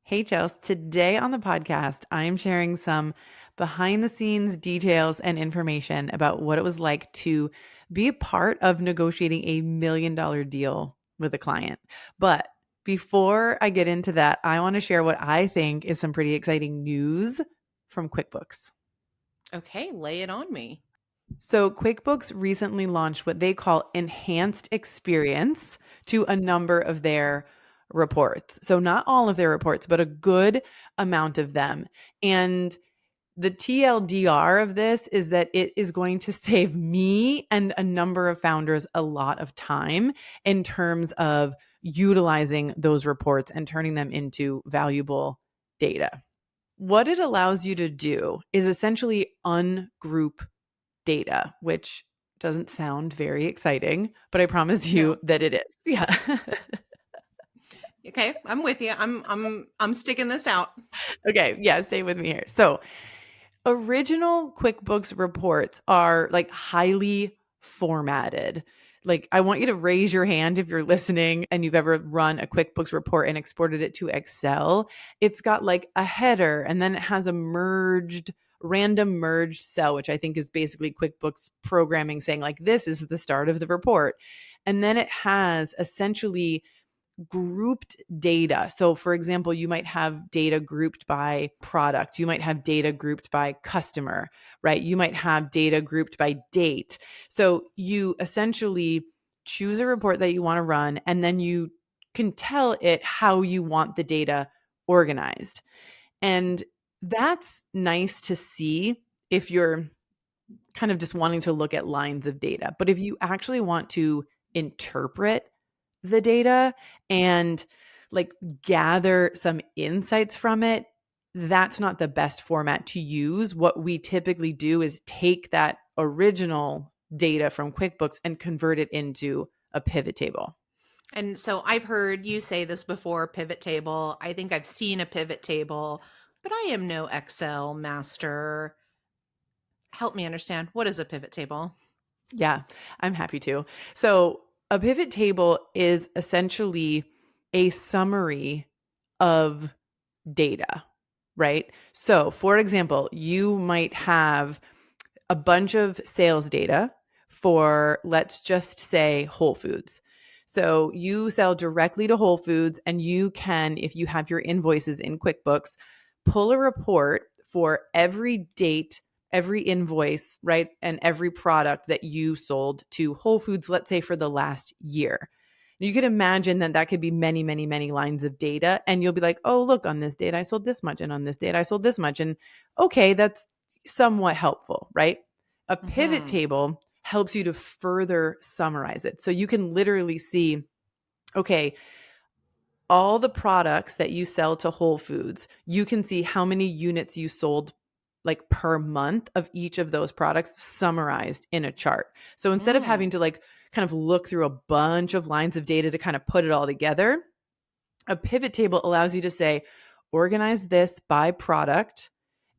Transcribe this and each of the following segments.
Hey, Chels. Today on the podcast, I'm sharing some behind the scenes details and information about what it was like to be a part of negotiating $1 million deal with a client. But before I get into that, I want to share what I think is some pretty exciting news from QuickBooks. Okay, lay it on me. So, QuickBooks recently launched what they call enhanced experience to a number of their reports. So, not all of their reports, but a good amount of them. And the TLDR of this is that it is going to save me and a number of founders a lot of time in terms of utilizing those reports and turning them into valuable data. What it allows you to do is essentially ungroup data, which doesn't sound very exciting, but I promise you No. that it is. Yeah. Okay, I'm with you. I'm sticking this out. Okay. Yeah. Stay with me here. So, original QuickBooks reports are like highly formatted. Like, I want you to raise your hand if you're listening and you've ever run a QuickBooks report and exported it to Excel. It's got like a header and then it has a random merged cell, which I think is basically QuickBooks programming saying, like, this is the start of the report. And then it has essentially grouped data. So, for example, you might have data grouped by product, you might have data grouped by customer, right? You might have data grouped by date. So, you essentially choose a report that you want to run, and then you can tell it how you want the data organized. And that's nice to see if you're kind of just wanting to look at lines of data. But if you actually want to interpret the data and like gather some insights from it, that's not the best format to use. What we typically do is take that original data from QuickBooks and convert it into a pivot table. And so I've heard you say this before, pivot table. I think I've seen a pivot table, but I am no Excel master. Help me understand, what is a pivot table? Yeah, I'm happy to. So, a pivot table is essentially a summary of data, right? So, for example, you might have a bunch of sales data for, let's just say, Whole Foods. So, you sell directly to Whole Foods, and you can, if you have your invoices in QuickBooks, pull a report for every date, every invoice, right? And every product that you sold to Whole Foods, let's say for the last year. You could imagine that that could be many, many, many lines of data. And you'll be like, oh, look, on this date, I sold this much. And on this date, I sold this much. And okay, that's somewhat helpful, right? A pivot Mm-hmm. table helps you to further summarize it. So you can literally see, okay, all the products that you sell to Whole Foods, you can see how many units you sold like per month of each of those products summarized in a chart. So instead of Mm. having to like kind of look through a bunch of lines of data to kind of put it all together, a pivot table allows you to say, organize this by product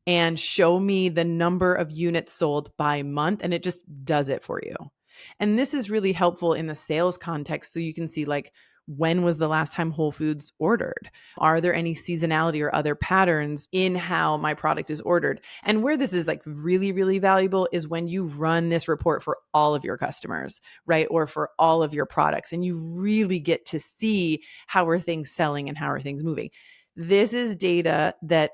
and show me the number of units sold by month. And it just does it for you. And this is really helpful in the sales context. So you can see, like, when was the last time Whole Foods ordered? Are there any seasonality or other patterns in how my product is ordered? And where this is like really, really valuable is when you run this report for all of your customers, right? Or for all of your products. And you really get to see how are things selling and how are things moving. This is data that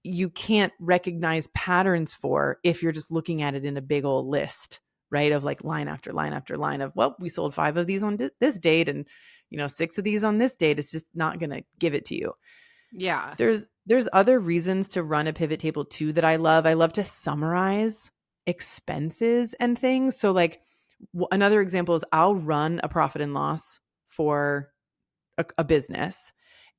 you can't recognize patterns for if you're just looking at it in a big old list, right? Of like line after line after line of, well, we sold 5 of these on this date and 6 of these on this date. It's just not going to give it to you. Yeah. There's other reasons to run a pivot table too that I love. I love to summarize expenses and things. So like another example is I'll run a profit and loss for a business,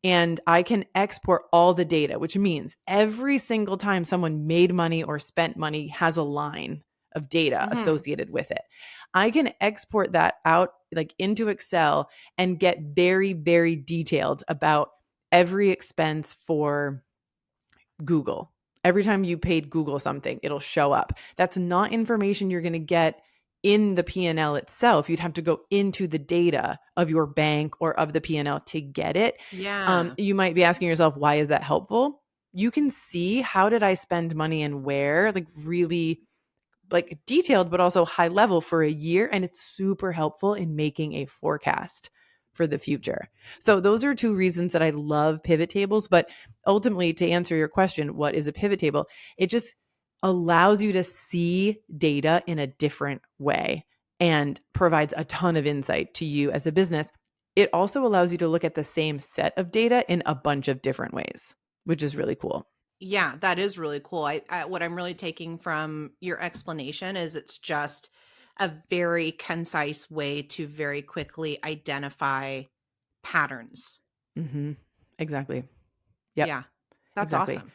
and I can export all the data, which means every single time someone made money or spent money has a line of data Mm-hmm. associated with it. I can export that out like into Excel and get very, very detailed about every expense for Google. Every time you paid Google something, it'll show up. That's not information you're going to get in the P&L itself. You'd have to go into the data of your bank or of the P&L to get it. Yeah. You might be asking yourself, why is that helpful? You can see, how did I spend money and where, like really like detailed, but also high level for a year. And it's super helpful in making a forecast for the future. So those are two reasons that I love pivot tables. But ultimately, to answer your question, what is a pivot table? It just allows you to see data in a different way and provides a ton of insight to you as a business. It also allows you to look at the same set of data in a bunch of different ways, which is really cool. Yeah, that is really cool. What I'm really taking from your explanation is it's just a very concise way to very quickly identify patterns. Mm-hmm. Exactly. Yep. Yeah, that's Exactly. awesome.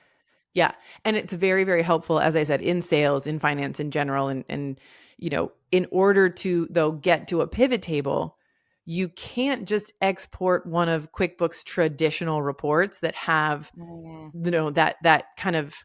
Yeah. And it's very, very helpful, as I said, in sales, in finance in general. And, in order to, though, get to a pivot table, you can't just export one of QuickBooks traditional reports that have, Mm. that kind of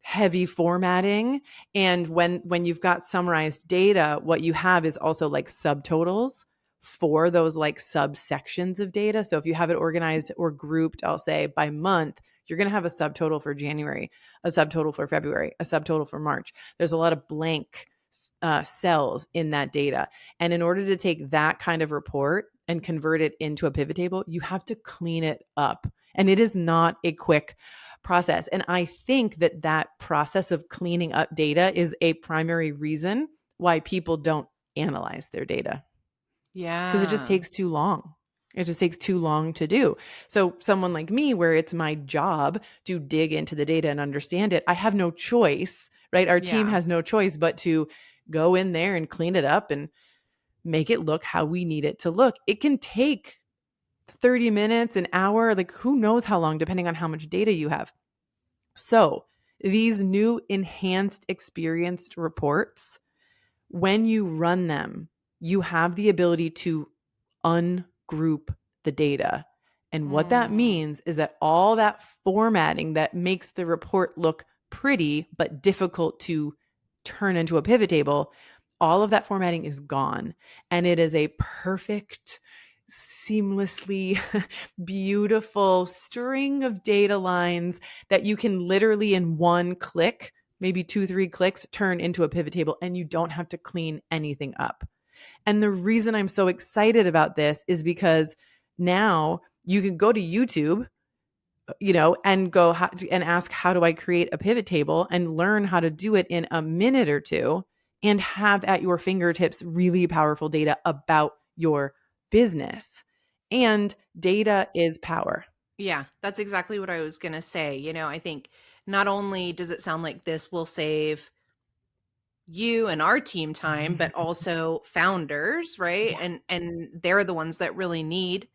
heavy formatting. And when you've got summarized data, what you have is also like subtotals for those like subsections of data. So if you have it organized or grouped, I'll say by month, you're going to have a subtotal for January, a subtotal for February, a subtotal for March. There's a lot of blank cells in that data. And in order to take that kind of report and convert it into a pivot table, you have to clean it up. And it is not a quick process. And I think that process of cleaning up data is a primary reason why people don't analyze their data, because it just Yeah. takes too long. It just takes too long to do. So someone like me, where it's my job to dig into the data and understand it, I have no choice, right? Our team Yeah. has no choice but to go in there and clean it up and make it look how we need it to look. It can take 30 minutes, an hour, like who knows how long, depending on how much data you have. So these new enhanced experienced reports, when you run them, you have the ability to ungroup the data. And what that Mm. means is that all that formatting that makes the report look pretty but difficult to turn into a pivot table, all of that formatting is gone. And it is a perfect, seamlessly beautiful string of data lines that you can literally in one click, maybe 2, 3 clicks, turn into a pivot table, and you don't have to clean anything up. And the reason I'm so excited about this is because now you can go to YouTube, and go and ask, how do I create a pivot table, and learn how to do it in a minute or two, and have at your fingertips really powerful data about your business. And data is power. Yeah, that's exactly what I was going to say. I think not only does it sound like this will save you and our team time, but also founders, right? Yeah. And they're the ones that really need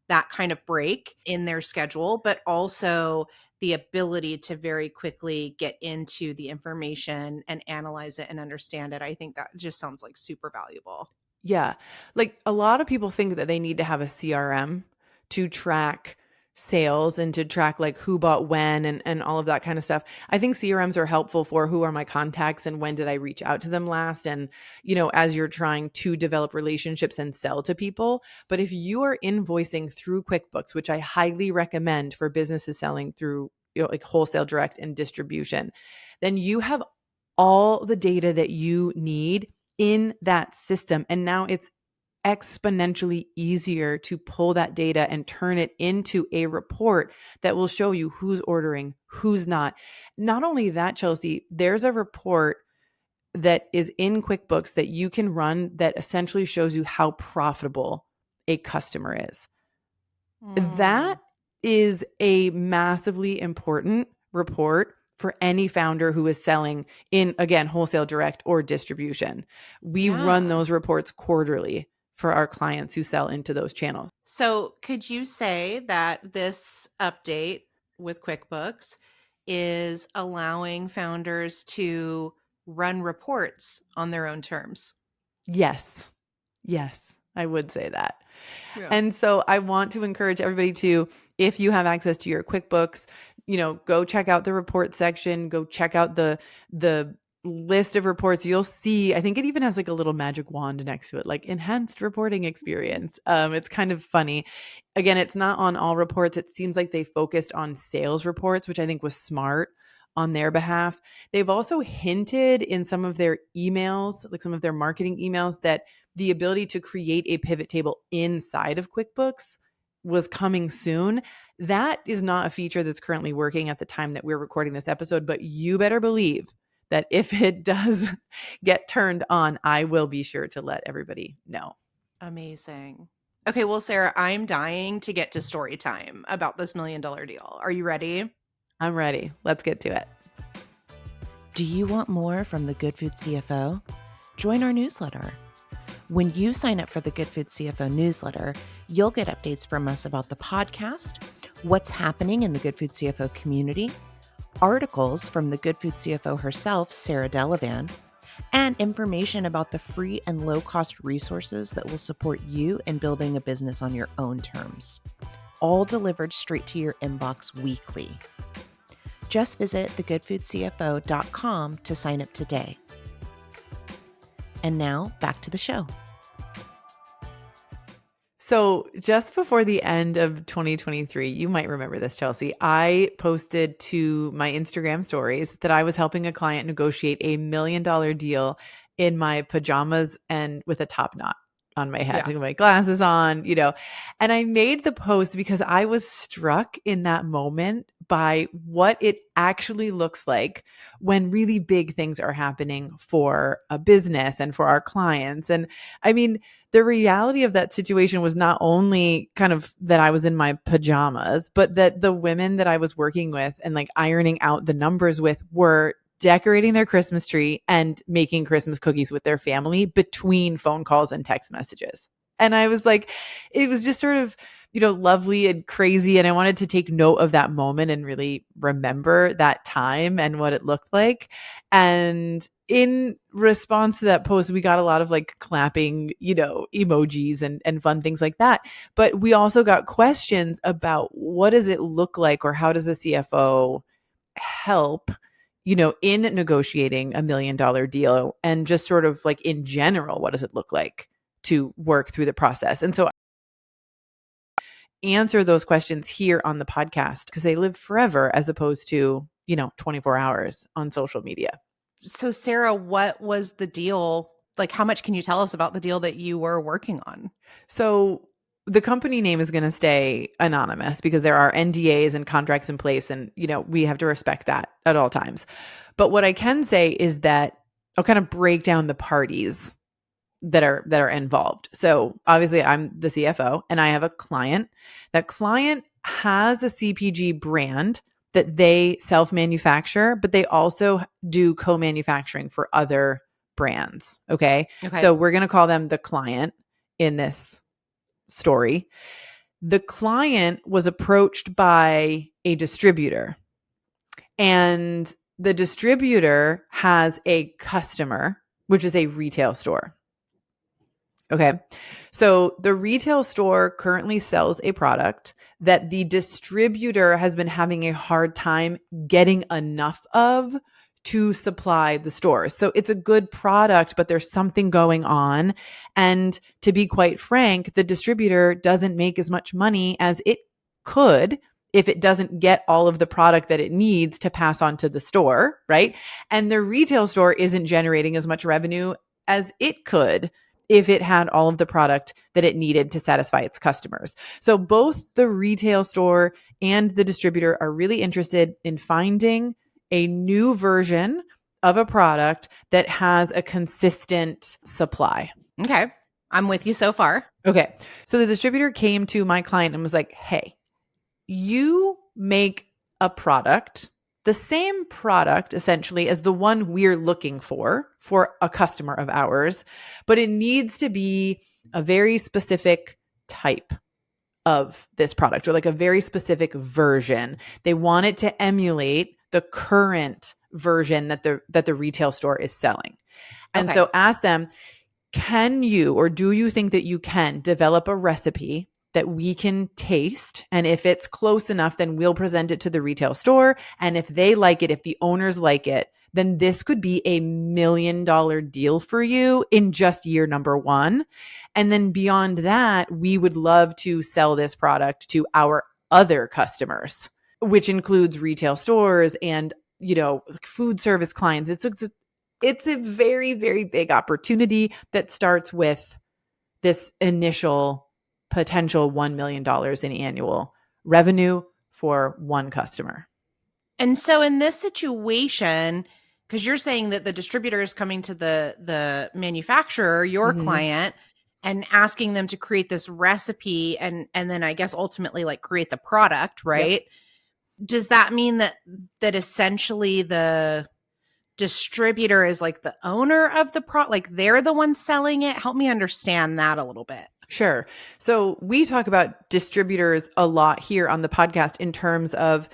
that kind of break in their schedule, but also the ability to very quickly get into the information and analyze it and understand it. I think that just sounds like super valuable. Yeah. Like a lot of people think that they need to have a CRM to track sales and to track like who bought when and all of that kind of stuff. I think CRMs are helpful for who are my contacts and when did I reach out to them last, and as you're trying to develop relationships and sell to people. But if you are invoicing through QuickBooks, which I highly recommend for businesses selling through like wholesale direct and distribution, then you have all the data that you need in that system. And now it's exponentially easier to pull that data and turn it into a report that will show you who's ordering, who's not. Not only that, Chelsea, there's a report that is in QuickBooks that you can run that essentially shows you how profitable a customer is. That Mm. is a massively important report for any founder who is selling in, again, wholesale direct or distribution. We run Yeah. those reports quarterly for our clients who sell into those channels. So, could you say that this update with QuickBooks is allowing founders to run reports on their own terms? Yes. Yes, I would say that. Yeah. And so I want to encourage everybody to, if you have access to your QuickBooks, go check out the report section, go check out the list of reports, you'll see, I think it even has like a little magic wand next to it, like enhanced reporting experience. It's kind of funny. Again, it's not on all reports. It seems like they focused on sales reports, which I think was smart on their behalf. They've also hinted in some of their emails, like some of their marketing emails, that the ability to create a pivot table inside of QuickBooks was coming soon. That is not a feature that's currently working at the time that we're recording this episode, but you better believe that if it does get turned on, I will be sure to let everybody know. Amazing. Okay, well, Sarah, I'm dying to get to story time about this $1 million deal. Are you ready? I'm ready. Let's get to it. Do you want more from the Good Food CFO? Join our newsletter. When you sign up for the Good Food CFO newsletter, you'll get updates from us about the podcast, what's happening in the Good Food CFO community, articles from the Good Food CFO herself, Sarah Delavan, and information about the free and low-cost resources that will support you in building a business on your own terms, all delivered straight to your inbox weekly. Just visit thegoodfoodcfo.com to sign up today. And now, back to the show. So just before the end of 2023, you might remember this, Chelsea, I posted to my Instagram stories that I was helping a client negotiate a $1 million deal in my pajamas and with a top knot on my head, with my glasses on, and I made the post because I was struck in that moment by what it actually looks like when really big things are happening for a business and for our clients. And I mean, the reality of that situation was not only kind of that I was in my pajamas, but that the women that I was working with and like ironing out the numbers with were decorating their Christmas tree and making Christmas cookies with their family between phone calls and text messages. And I was like, it was just sort of, lovely and crazy. And I wanted to take note of that moment and really remember that time and what it looked like. And in response to that post, we got a lot of like clapping, emojis and fun things like that. But we also got questions about what does it look like, or how does a CFO help, in negotiating $1 million deal, and just sort of like in general, what does it look like to work through the process? And so answer those questions here on the podcast because they live forever as opposed to, 24 hours on social media. So, Sarah, what was the deal? Like, how much can you tell us about the deal that you were working on? So the company name is going to stay anonymous because there are NDAs and contracts in place, and, we have to respect that at all times. But what I can say is that I'll kind of break down the parties that are involved. So obviously I'm the CFO and I have a client. That client has a CPG brand that they self-manufacture, but they also do co-manufacturing for other brands. Okay. So we're going to call them the client in this story. The client was approached by a distributor, and the distributor has a customer, which is a retail store. Okay. So the retail store currently sells a product that the distributor has been having a hard time getting enough of to supply the stores. So it's a good product, but there's something going on. And to be quite frank, the distributor doesn't make as much money as it could if it doesn't get all of the product that it needs to pass on to the store, right? And the retail store isn't generating as much revenue as it could if it had all of the product that it needed to satisfy its customers. So both the retail store and the distributor are really interested in finding a new version of a product that has a consistent supply. Okay. I'm with you so far. Okay. So the distributor came to my client and was like, hey, you make a product, the same product essentially as the one we're looking for a customer of ours, but it needs to be a very specific type of this product, or like a very specific version. They want it to emulate the current version that the retail store is selling. And so ask them, can you, or do you think that you can develop a recipe that we can taste? And if it's close enough, then we'll present it to the retail store. And if they like it, if the owners like it, then this could be $1 million deal for you in just year number one. And then beyond that, we would love to sell this product to our other customers, which includes retail stores and, food service clients. It's a very, very big opportunity that starts with this initial potential $1 million in annual revenue for one customer. And so in this situation, because you're saying that the distributor is coming to the manufacturer, your Mm-hmm. client, and asking them to create this recipe and then I guess ultimately like create the product, Yep. right? Does that mean that essentially the distributor is like the owner of the product, like they're the one selling it? Help me understand that a little bit. Sure. So we talk about distributors a lot here on the podcast in terms of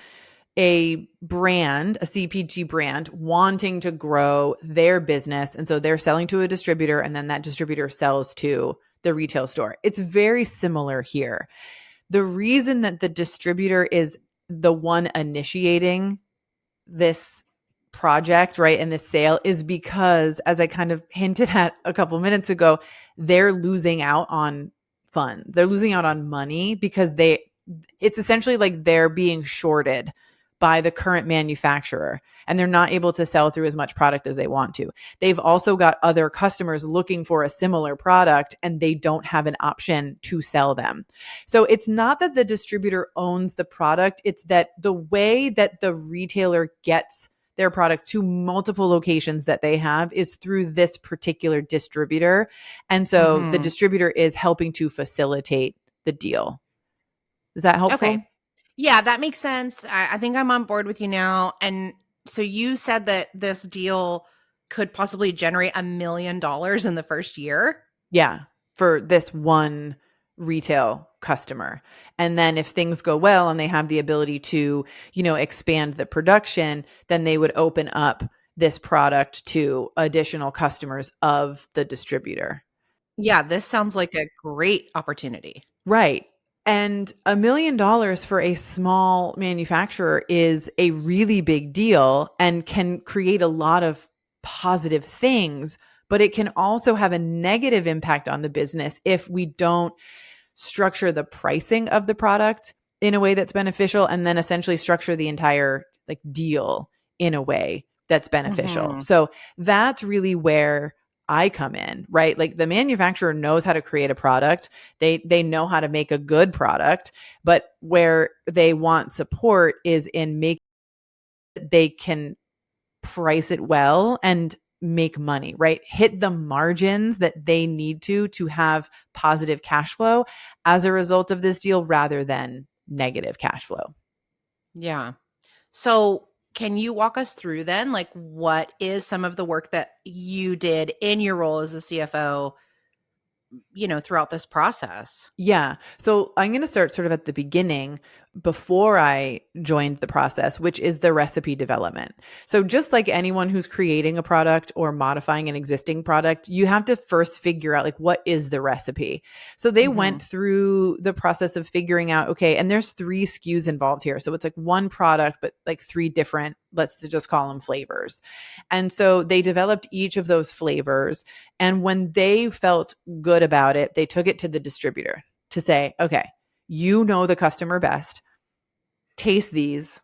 a brand, a CPG brand, wanting to grow their business. And so they're selling to a distributor, and then that distributor sells to the retail store. It's very similar here. The reason that the distributor is the one initiating this project, right, and this sale is because, as I kind of hinted at a couple minutes ago, they're losing out on funds. They're losing out on money because it's essentially like they're being shorted by the current manufacturer and they're not able to sell through as much product as they want to. They've also got other customers looking for a similar product and they don't have an option to sell them. So it's not that the distributor owns the product, it's that the way that the retailer gets their product to multiple locations that they have is through this particular distributor. And so the Mm-hmm. distributor is helping to facilitate the deal. Is that Okay. helpful? Yeah, that makes sense. I think I'm on board with you now. And so you said that this deal could possibly generate $1 million in the first year. Yeah, for this one retail customer. And then if things go well and they have the ability to, expand the production, then they would open up this product to additional customers of the distributor. Yeah, this sounds like a great opportunity. Right. And $1 million for a small manufacturer is a really big deal and can create a lot of positive things, but it can also have a negative impact on the business if we don't structure the pricing of the product in a way that's beneficial and then essentially structure the entire like deal in a way that's beneficial. Mm-hmm. So that's really where I come in, right? Like the manufacturer knows how to create a product. They know how to make a good product, but where they want support is in make they can price it well and make money, right? Hit the margins that they need to have positive cash flow as a result of this deal rather than negative cash flow. Yeah. So can you walk us through then, like, what is some of the work that you did in your role as a CFO, throughout this process? Yeah. So I'm going to start sort of at the beginning before I joined the process, which is the recipe development. So just like anyone who's creating a product or modifying an existing product, you have to first figure out like what is the recipe. So they Mm-hmm. went through the process of figuring out, okay, and there's 3 SKUs involved here. So it's like one product but like 3 different, let's just call them flavors. And so they developed each of those flavors, and when they felt good about it, they took it to the distributor to say, okay, you know the customer best. Taste these.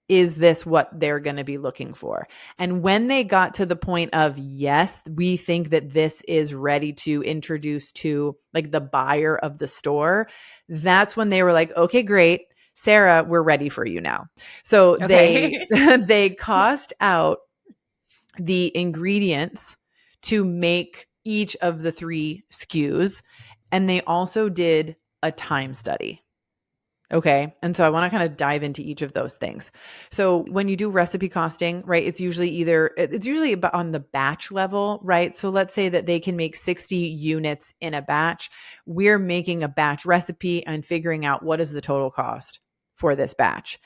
Is this what they're going to be looking for? And when they got to the point of, yes, we think that this is ready to introduce to like the buyer of the store, that's when they were like, okay, great. Sarah, we're ready for you now. So they Okay. they cost out the ingredients to make each of the 3 SKUs. And they also did a time study. Okay. And so I want to kind of dive into each of those things. So when you do recipe costing, right, it's usually about on the batch level, right? So let's say that they can make 60 units in a batch. We're making a batch recipe and figuring out what is the total cost for this batch.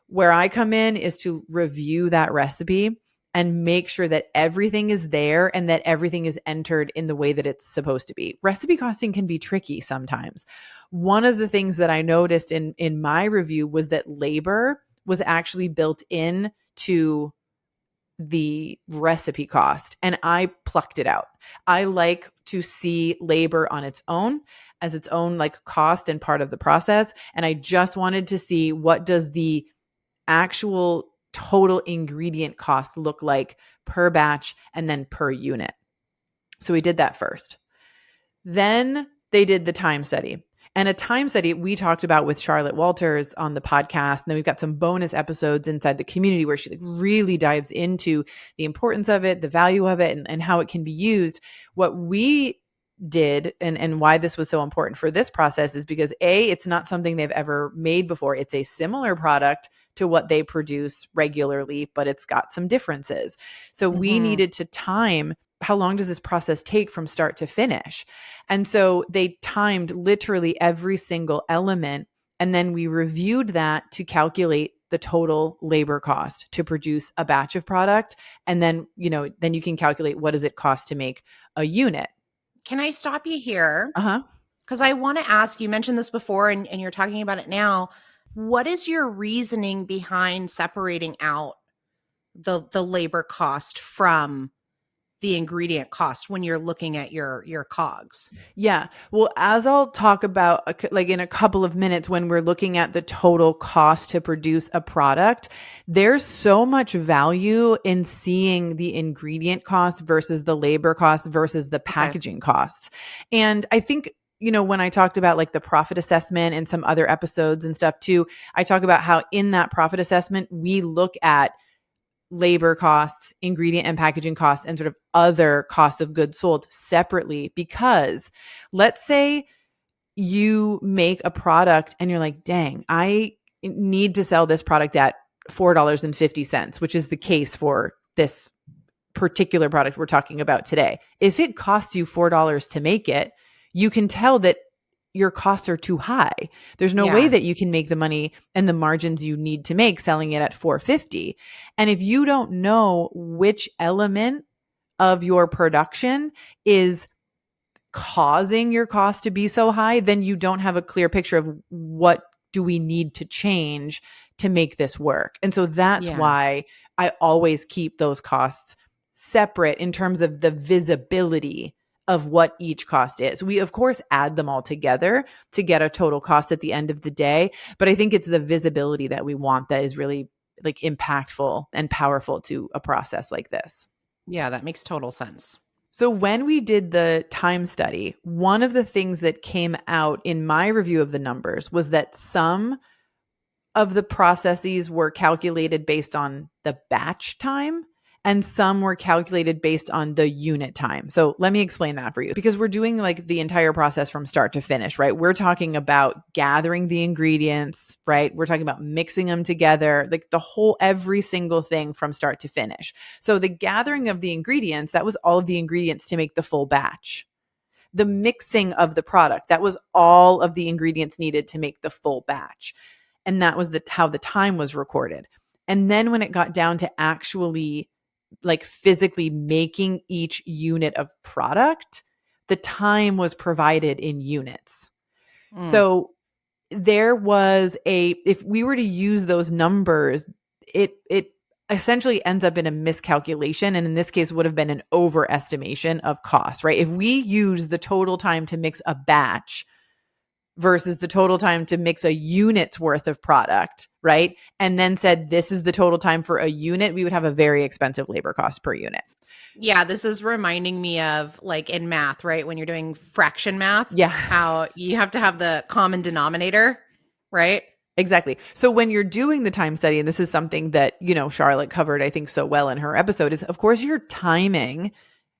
Where I come in is to review that recipe and make sure that everything is there and that everything is entered in the way that it's supposed to be. Recipe costing can be tricky sometimes. One of the things that I noticed in my review was that labor was actually built in to the recipe cost and I plucked it out. I like to see labor on its own as its own like cost and part of the process. And I just wanted to see what does the actual total ingredient cost look like per batch and then per unit. So we did that first. Then they did the time study. And a time study we talked about with Charlotte Walters on the podcast. And then we've got some bonus episodes inside the community where she like really dives into the importance of it, the value of it, and how it can be used. What we did and why this was so important for this process is because A, it's not something they've ever made before. It's a similar product to what they produce regularly, but it's got some differences. So we Mhm. needed to time how long does this process take from start to finish? And so they timed literally every single element. And then we reviewed that to calculate the total labor cost to produce a batch of product. And then, then you can calculate what does it cost to make a unit. Can I stop you here? Uh-huh. Because I want to ask, you mentioned this before and you're talking about it now. What is your reasoning behind separating out the labor cost from the ingredient cost when you're looking at your COGS? Yeah. Well, as I'll talk about like in a couple of minutes when we're looking at the total cost to produce a product, there's so much value in seeing the ingredient cost versus the labor cost versus the Okay. packaging costs. And I think when I talked about like the profit assessment and some other episodes and stuff too, I talk about how in that profit assessment, we look at labor costs, ingredient and packaging costs, and sort of other costs of goods sold separately. Because let's say you make a product and you're like, dang, I need to sell this product at $4.50, which is the case for this particular product we're talking about today. If it costs you $4 to make it, you can tell that your costs are too high. There's no way Yeah. that you can make the money and the margins you need to make selling it at 450. And if you don't know which element of your production is causing your cost to be so high, then you don't have a clear picture of what do we need to change to make this work. And so that's Yeah. why I always keep those costs separate in terms of the visibility of what each cost is. We of course add them all together to get a total cost at the end of the day, but I think it's the visibility that we want that is really like impactful and powerful to a process like this. Yeah, that makes total sense. So, when we did the time study, one of the things that came out in my review of the numbers was that some of the processes were calculated based on the batch time and some were calculated based on the unit time. So let me explain that for you because we're doing like the entire process from start to finish, right? We're talking about gathering the ingredients, right? We're talking about mixing them together, like the whole, every single thing from start to finish. So the gathering of the ingredients, that was all of the ingredients to make the full batch. The mixing of the product, that was all of the ingredients needed to make the full batch. And that was how the time was recorded. And then when it got down to actually like physically making each unit of product, the time was provided in units. Mm. So there was if we were to use those numbers, it essentially ends up in a miscalculation. And in this case would have been an overestimation of cost, right? If we use the total time to mix a batch versus the total time to mix a unit's worth of product, right? And then said, this is the total time for a unit, we would have a very expensive labor cost per unit. Yeah, this is reminding me of like in math, right? When you're doing fraction math, Yeah, how you have to have the common denominator, right? exactly. So when you're doing the time study, and this is something that, Charlotte covered, I think, so well in her episode, is of course you're timing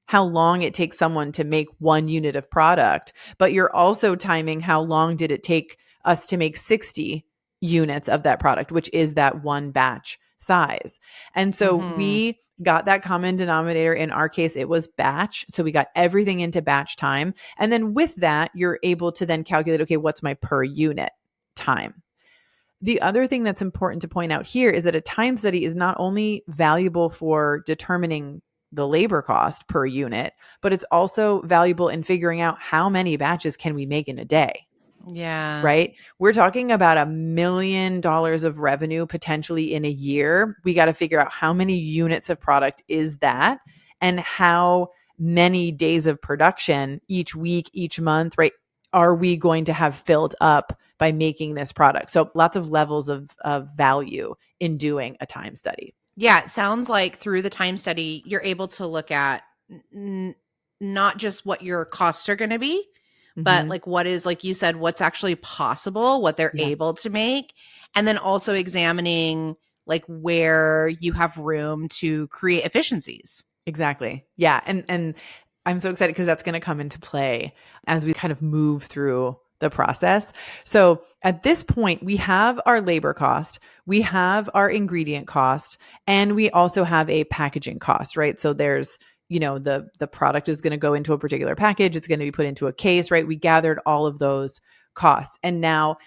how long it takes someone to make one unit of product, but you're also timing how long did it take us to make 60 units of that product, which is that one batch size. And so Mhm. we got that common denominator. In our case, it was batch. So we got everything into batch time. And then with that, you're able to then calculate, okay, what's my per unit time? The other thing that's important to point out here is that a time study is not only valuable for determining the labor cost per unit, but it's also valuable in figuring out how many batches can we make in a day. Yeah. right? We're talking about $1 million of revenue potentially in a year. We got to figure out how many units of product is that and how many days of production each week, each month, right? Are we going to have filled up by making this product? So lots of levels of value in doing a time study. Yeah, it sounds like through the time study, you're able to look at not just what your costs are going to be, but Mm-hmm. like what is, like you said, what's actually possible, what they're Yeah. able to make, and then also examining like where you have room to create efficiencies. Exactly. Yeah. And I'm so excited because that's going to come into play as we kind of move through the process. So at this point, we have our labor cost, we have our ingredient cost, and we also have a packaging cost, right? So there's, the product is going to go into a particular package, it's going to be put into a case, right? We gathered all of those costs. And now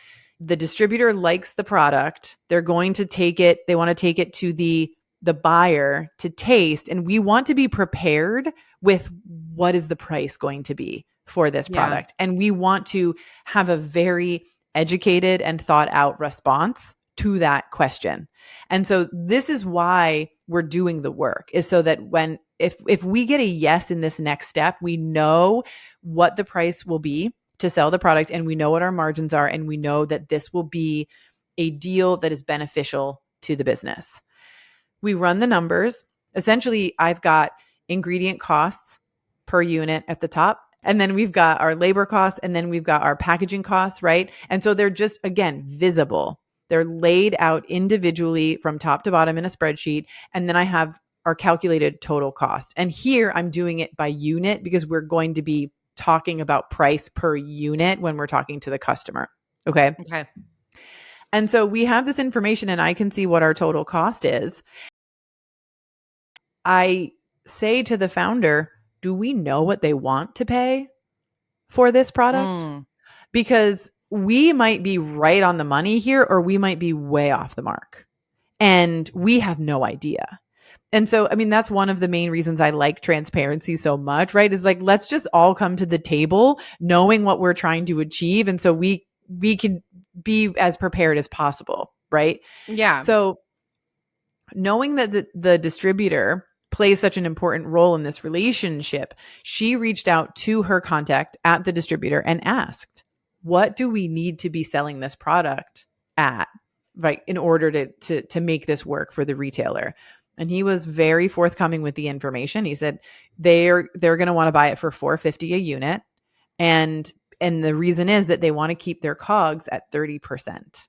the distributor likes the product. They're going to take it, they want to take it to the buyer to taste, and we want to be prepared with what is the price going to be for this Yeah. product, and we want to have a very educated and thought out response to that question. And so this is why we're doing the work, is so that when if we get a yes in this next step, we know what the price will be to sell the product, and we know what our margins are, and we know that this will be a deal that is beneficial to the business. We run the numbers. Essentially, I've got ingredient costs per unit at the top. And then we've got our labor costs, and then we've got our packaging costs, right? And so they're just, again, visible. They're laid out individually from top to bottom in a spreadsheet. And then I have our calculated total cost. And here I'm doing it by unit because we're going to be talking about price per unit when we're talking to the customer. Okay. Okay. And so we have this information, and I can see what our total cost is. I say to the founder, do we know what they want to pay for this product? Mm. Because we might be right on the money here, or we might be way off the mark. And we have no idea. And so, I mean, that's one of the main reasons I like transparency so much, right? Is like, let's just all come to the table knowing what we're trying to achieve. And so we can be as prepared as possible, right? Yeah. So knowing that the distributor plays such an important role in this relationship, she reached out to her contact at the distributor and asked, what do we need to be selling this product at, right, in order to make this work for the retailer? And he was very forthcoming with the information. He said they're going to want to buy it for $450 a unit, and the reason is that they want to keep their COGS at 30%.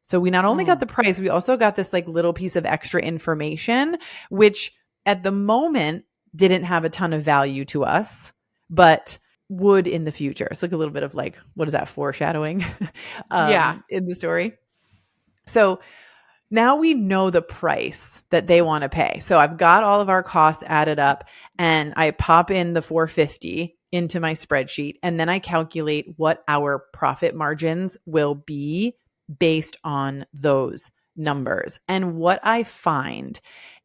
So we not only got Mm. the price, we also got this like little piece of extra information, which at the moment didn't have a ton of value to us, but would in the future. It's like a little bit of like, what is that, foreshadowing Yeah. in the story. So now we know the price that they want to pay. So I've got all of our costs added up, and I pop in the 450 into my spreadsheet, and then I calculate what our profit margins will be based on those numbers. And what I find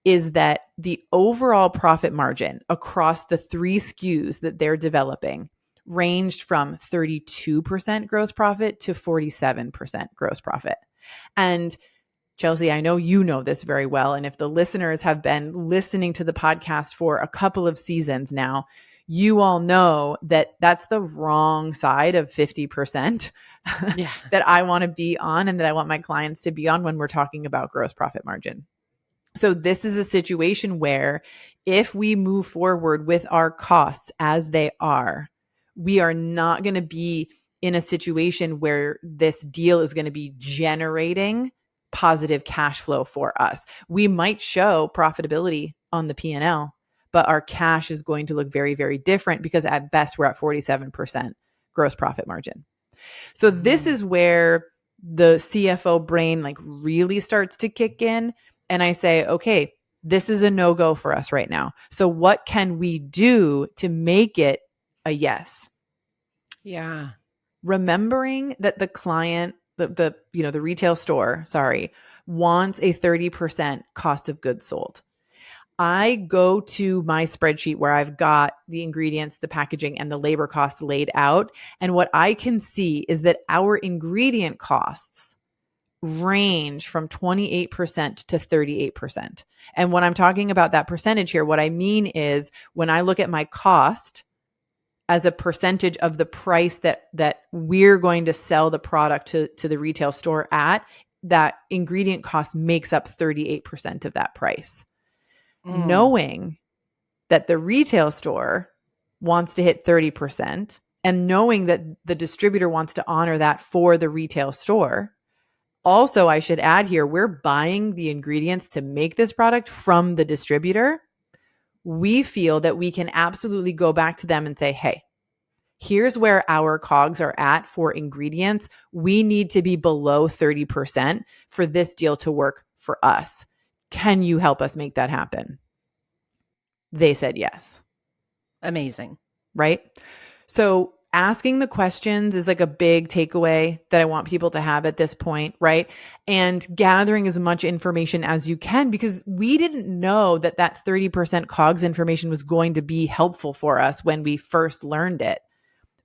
is that the overall profit margin across the three SKUs that they're developing ranged from 32% gross profit to 47% gross profit. And Chelsea, I know you know this very well. And if the listeners have been listening to the podcast for a couple of seasons now, you all know that that's the wrong side of 50% Yeah. that I want to be on, and that I want my clients to be on when we're talking about gross profit margin. So this is a situation where if we move forward with our costs as they are, we are not going to be in a situation where this deal is going to be generating positive cash flow for us. We might show profitability on the P&L, but our cash is going to look very, very different because at best we're at 47% gross profit margin. So this Mm. is where the CFO brain like really starts to kick in. And I say, okay, this is a no-go for us right now. So what can we do to make it a yes? Yeah. Remembering that the client, the retail store, sorry, wants a 30% cost of goods sold. I go to my spreadsheet where I've got the ingredients, the packaging, and the labor costs laid out. And what I can see is that our ingredient costs range from 28% to 38%. And when I'm talking about that percentage here, what I mean is when I look at my cost as a percentage of the price that we're going to sell the product to the retail store at, that ingredient cost makes up 38% of that price. Mm. Knowing that the retail store wants to hit 30% and knowing that the distributor wants to honor that for the retail store. Also, I should add here, we're buying the ingredients to make this product from the distributor. We feel that we can absolutely go back to them and say, hey, here's where our COGS are at for ingredients. We need to be below 30% for this deal to work for us. Can you help us make that happen? They said yes. Amazing. Right? So asking the questions is like a big takeaway that I want people to have at this point, right? And gathering as much information as you can, because we didn't know that that 30% COGS information was going to be helpful for us when we first learned it.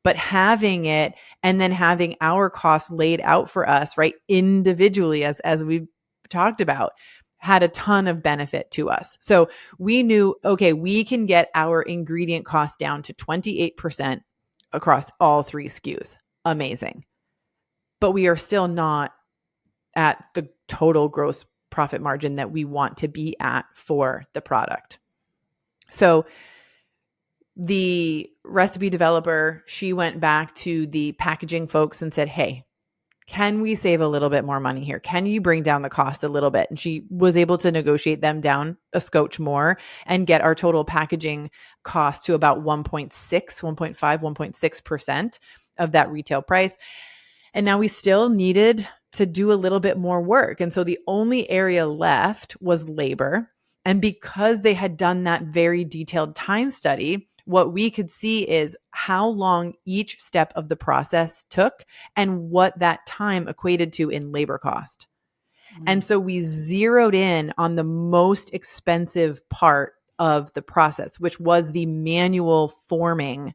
But having it and then having our costs laid out for us, right, individually, as we've talked about, had a ton of benefit to us. So we knew, okay, we can get our ingredient cost down to 28% across all 3 SKUs. Amazing. But we are still not at the total gross profit margin that we want to be at for the product. So the recipe developer, she went back to the packaging folks and said, hey, can we save a little bit more money here? Can you bring down the cost a little bit? And she was able to negotiate them down a scotch more and get our total packaging cost to about 1.6, 1.5, 1.6% of that retail price. And now we still needed to do a little bit more work. And so the only area left was labor. And because they had done that very detailed time study, what we could see is how long each step of the process took and what that time equated to in labor cost. And so we zeroed in on the most expensive part of the process, which was the manual forming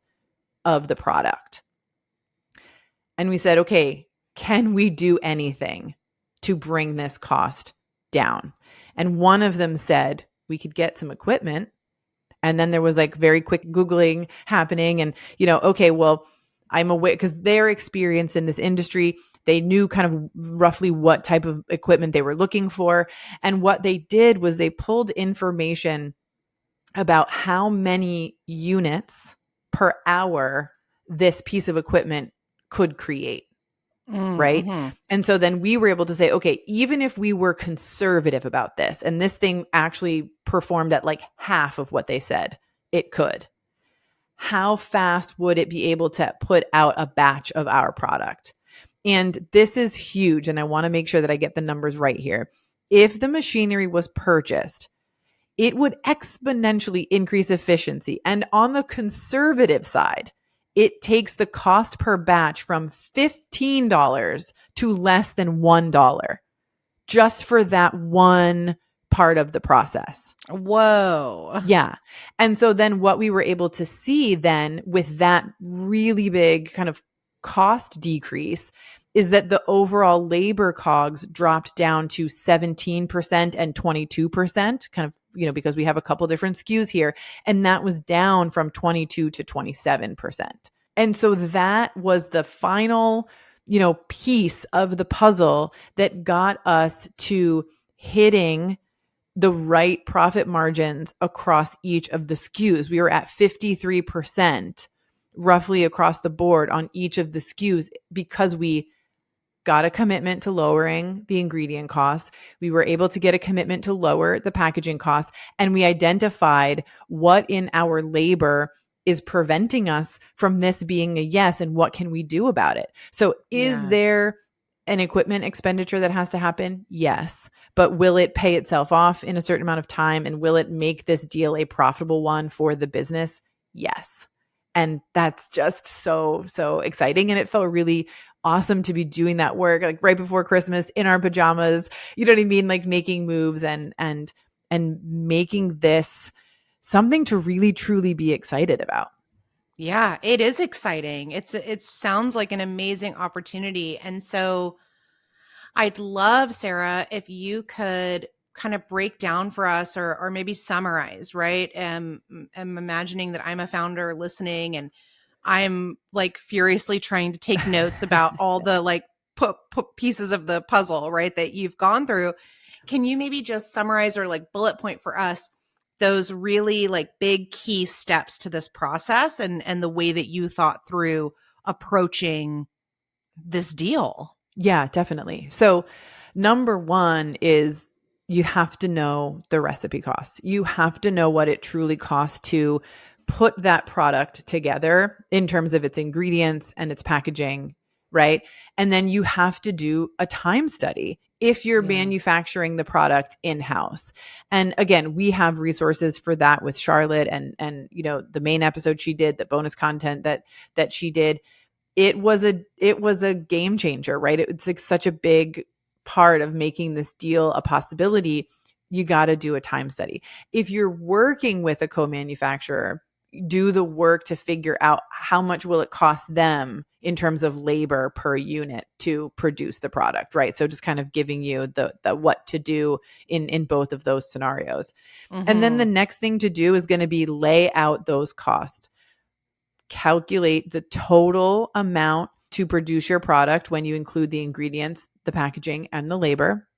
of the product. And we said, okay, can we do anything to bring this cost down? And one of them said we could get some equipment. And then there was like very quick Googling happening. And, okay, well, I'm aware because they're experienced in this industry. They knew kind of roughly what type of equipment they were looking for. And what they did was they pulled information about how many units per hour this piece of equipment could create. Right. Mm-hmm. And so then we were able to say, okay, even if we were conservative about this, and this thing actually performed at like half of what they said it could, how fast would it be able to put out a batch of our product? And this is huge. And I want to make sure that I get the numbers right here. If the machinery was purchased, it would exponentially increase efficiency. And on the conservative side, it takes the cost per batch from $15 to less than $1 just for that one part of the process. Whoa. Yeah. And so then what we were able to see then with that really big kind of cost decrease is that the overall labor COGS dropped down to 17% and 22%, kind of, because we have a couple different SKUs here. And that was down from 22 to 27%. And so that was the final, piece of the puzzle that got us to hitting the right profit margins across each of the SKUs. We were at 53% roughly across the board on each of the SKUs because we got a commitment to lowering the ingredient costs. We were able to get a commitment to lower the packaging costs, and we identified what in our labor is preventing us from this being a yes, and what can we do about it? So is there an equipment expenditure that has to happen? Yes. But will it pay itself off in a certain amount of time? And will it make this deal a profitable one for the business? Yes. And that's just so, so exciting. And it felt really awesome to be doing that work like right before Christmas in our pajamas, you know what I mean? Like making moves and and making this something to really truly be excited about. Yeah, it is exciting. It sounds like an amazing opportunity. And so I'd love, Sarah, if you could kind of break down for us or maybe summarize, right? I'm imagining that I'm a founder listening and I'm like furiously trying to take notes about all the like put pieces of the puzzle, right, that you've gone through. Can you maybe just summarize or like bullet point for us those really like big key steps to this process and the way that you thought through approaching this deal? Yeah, definitely. So, number one is you have to know the recipe costs. You have to know what it truly costs to put that product together in terms of its ingredients and its packaging, right? And then you have to do a time study if you're Yeah. manufacturing the product in-house. And again, we have resources for that with Charlotte and the main episode she did, the bonus content that she did. It was a game changer, right? It's like such a big part of making this deal a possibility. You got to do a time study. If you're working with a co-manufacturer, do the work to figure out how much will it cost them in terms of labor per unit to produce the product, right? So just kind of giving you the what to do in both of those scenarios. And then the Mhm. next thing to do is going to be lay out those costs, calculate the total amount to produce your product when you include the ingredients, the packaging, and the labor,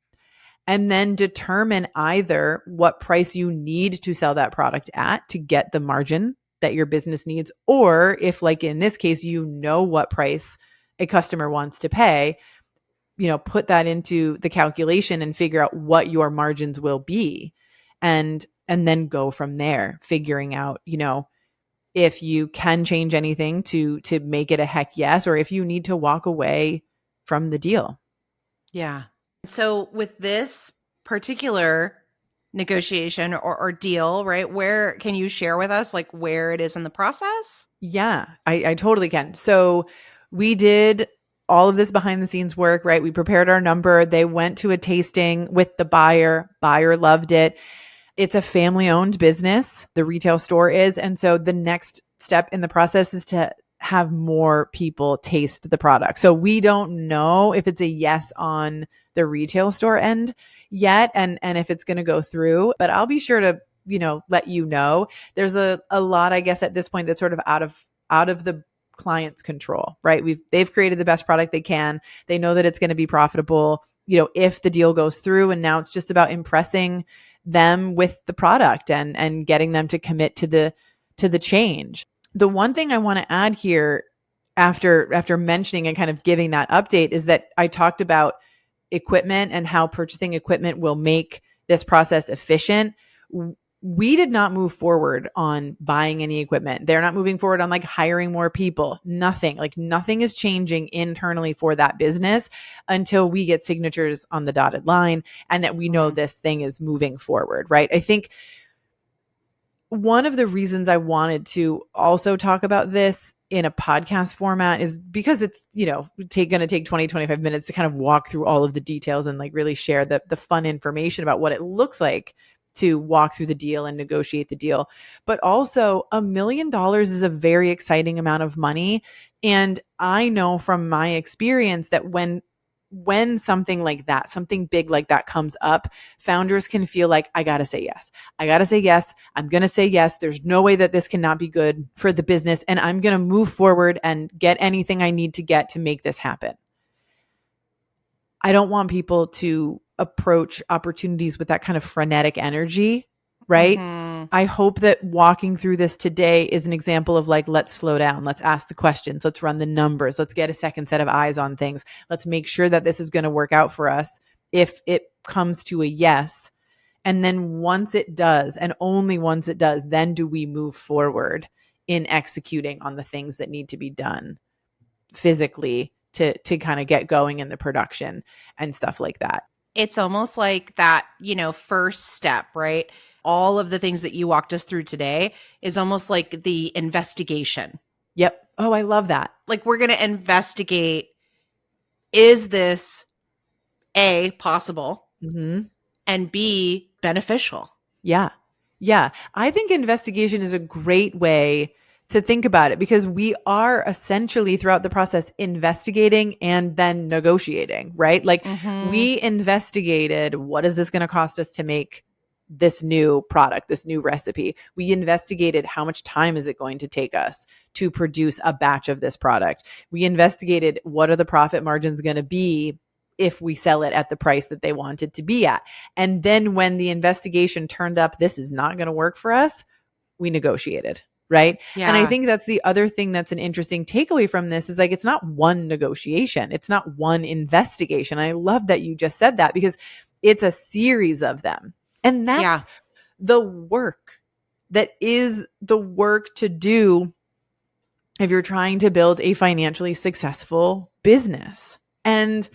and then determine either what price you need to sell that product at to get the margin that your business needs, or if, like in this case, you know what price a customer wants to pay, put that into the calculation and figure out what your margins will be, and then go from there, figuring out, if you can change anything to make it a heck yes, or if you need to walk away from the deal. Yeah. So with this particular negotiation or deal, right? Where can you share with us like where it is in the process? Yeah, I totally can. So we did all of this behind the scenes work, right? We prepared our number. They went to a tasting with the buyer. Buyer loved it. It's a family owned business, the retail store is. And so the next step in the process is to have more people taste the product. So we don't know if it's a yes on the retail store end yet, and if it's going to go through, but I'll be sure to, let you know. There's a lot, I guess, at this point that's sort of out of the client's control, right? They've created the best product they can. They know that it's going to be profitable, if the deal goes through, and now it's just about impressing them with the product and getting them to commit to the change. The one thing I want to add here, after mentioning and kind of giving that update, is that I talked about equipment and how purchasing equipment will make this process efficient. We did not move forward on buying any equipment. They're not moving forward on like hiring more people. Nothing is changing internally for that business until we get signatures on the dotted line and that we know Mm. this thing is moving forward, right? I think one of the reasons I wanted to also talk about this in a podcast format is because it's, going to take 20, 25 minutes to kind of walk through all of the details and like really share the fun information about what it looks like to walk through the deal and negotiate the deal. But also, $1 million is a very exciting amount of money. And I know from my experience that when something like that, something big like that comes up, founders can feel like, I got to say yes. I got to say yes. I'm going to say yes. There's no way that this cannot be good for the business. And I'm going to move forward and get anything I need to get to make this happen. I don't want people to approach opportunities with that kind of frenetic energy, right? Mhm. I hope that walking through this today is an example of like, let's slow down. Let's ask the questions. Let's run the numbers. Let's get a second set of eyes on things. Let's make sure that this is going to work out for us if it comes to a yes. And then once it does, and only once it does, then do we move forward in executing on the things that need to be done physically to kind of get going in the production and stuff like that. It's almost like that, first step, right? All of the things that you walked us through today is almost like the investigation. Yep. Oh, I love that. Like we're going to investigate, is this A, possible, Mm-hmm. and B, beneficial? Yeah. Yeah. I think investigation is a great way to think about it because we are essentially throughout the process investigating and then negotiating, right? Like Mm-hmm. we investigated what is this going to cost us to make this new product, this new recipe. We investigated how much time is it going to take us to produce a batch of this product. We investigated what are the profit margins going to be if we sell it at the price that they want it to be at. And then when the investigation turned up, this is not going to work for us, we negotiated. Right. And I Yeah. think that's the other thing that's an interesting takeaway from this is like, it's not one negotiation. It's not one investigation. I love that you just said that because it's a series of them. And Yeah. that's the work that is the work to do if you're trying to build a financially successful business. And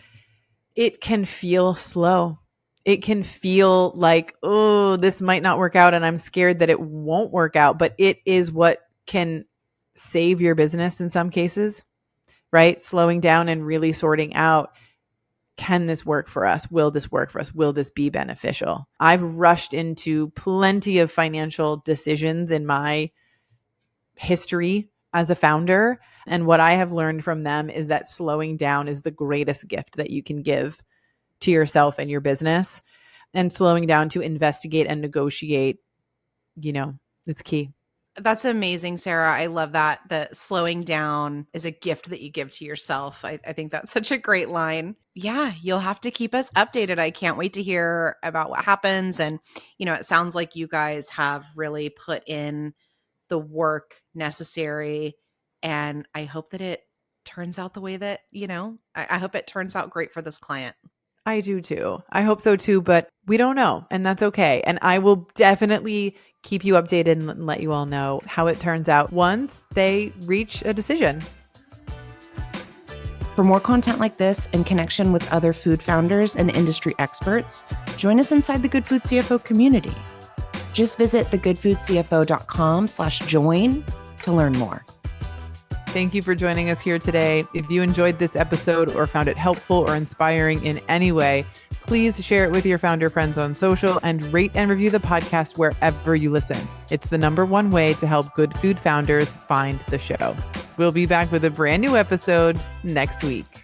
it can feel slow. It can feel like, oh, this might not work out. And I'm scared that it won't work out. But it is what can save your business in some cases, right? Slowing down and really sorting out, can this work for us? Will this work for us? Will this be beneficial? I've rushed into plenty of financial decisions in my history as a founder. And what I have learned from them is that slowing down is the greatest gift that you can give to yourself and your business, and slowing down to investigate and negotiate, it's key. That's amazing, Sarah. I love that. That slowing down is a gift that you give to yourself. I think that's such a great line. Yeah, you'll have to keep us updated. I can't wait to hear about what happens. And, it sounds like you guys have really put in the work necessary. And I hope that it turns out the way that, I hope it turns out great for this client. I do too. I hope so too, but we don't know, and that's okay. And I will definitely keep you updated and let you all know how it turns out once they reach a decision. For more content like this and connection with other food founders and industry experts, join us inside the Good Food CFO community. Just visit thegoodfoodcfo.com/join to learn more. Thank you for joining us here today. If you enjoyed this episode or found it helpful or inspiring in any way, please share it with your founder friends on social and rate and review the podcast wherever you listen. It's the #1 way to help good food founders find the show. We'll be back with a brand new episode next week.